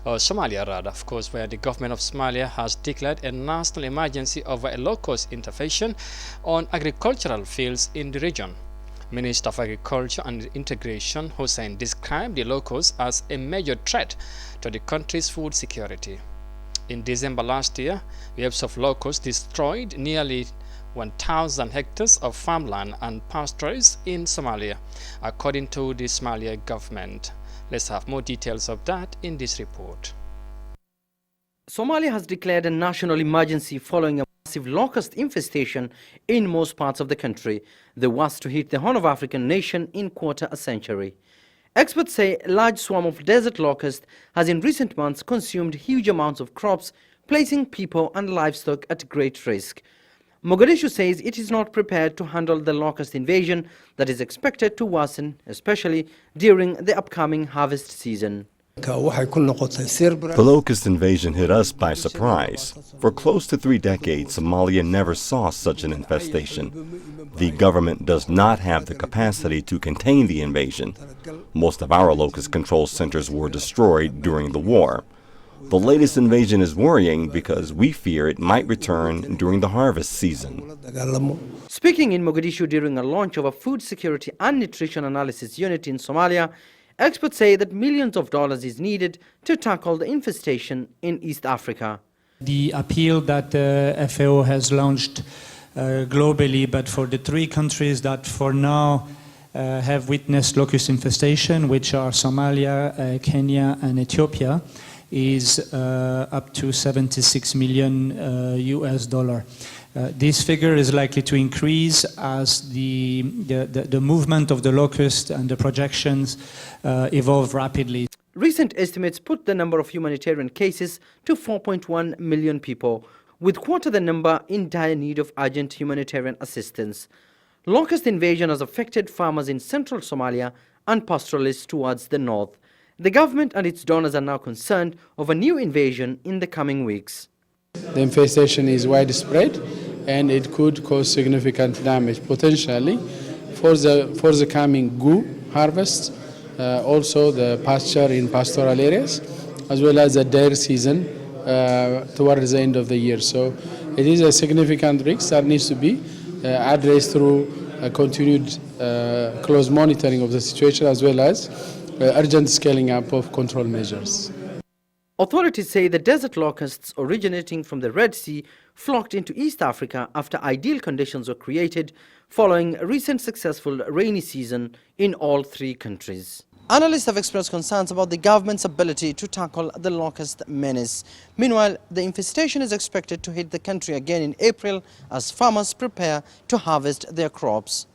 Somalia rather, of course, where the government of Somalia has declared a national emergency over a locust intervention on agricultural fields in the region. Minister of Agriculture and Integration Hussein described the locust as a major threat to the country's food security. In December last year, waves of locusts destroyed nearly 1,000 hectares of farmland and pastures in Somalia, according to the Somalia government. Let's have more details of that in this report. Somalia has declared a national emergency following a massive locust infestation in most parts of the country, the worst to hit the Horn of African nation in quarter a century. Experts say a large swarm of desert locust has in recent months consumed huge amounts of crops, placing people and livestock at great risk. Mogadishu says it is not prepared to handle the locust invasion that is expected to worsen, especially during the upcoming harvest season. The locust invasion hit us by surprise. For close to 3 decades, Somalia never saw such an infestation. The government does not have the capacity to contain the invasion. Most of our locust control centers were destroyed during the war. The latest invasion is worrying because we fear it might return during the harvest season. Speaking in Mogadishu during a launch of a food security and nutrition analysis unit in Somalia, experts say that millions of dollars is needed to tackle the infestation in East Africa. The appeal that the FAO has launched globally, but for the 3 countries that for now have witnessed locust infestation, which are Somalia, Kenya and Ethiopia, is up to 76 million US dollar. This figure is likely to increase as the movement of the locust and the projections evolve rapidly. Recent estimates put the number of humanitarian cases to 4.1 million people, with quarter the number in dire need of urgent humanitarian assistance. Locust invasion has affected farmers in central Somalia and pastoralists towards the north. The government and its donors are now concerned of a new invasion in the coming weeks. The infestation is widespread and it could cause significant damage potentially for the coming GU harvest, also the pasture in pastoral areas, as well as the dairy season towards the end of the year. So it is a significant risk that needs to be addressed through continued close monitoring of the situation, as well as urgent scaling up of control measures. Authorities say the desert locusts originating from the Red Sea flocked into East Africa after ideal conditions were created following a recent successful rainy season in all 3 countries. Analysts have expressed concerns about the government's ability to tackle the locust menace. Meanwhile, the infestation is expected to hit the country again in April as farmers prepare to harvest their crops.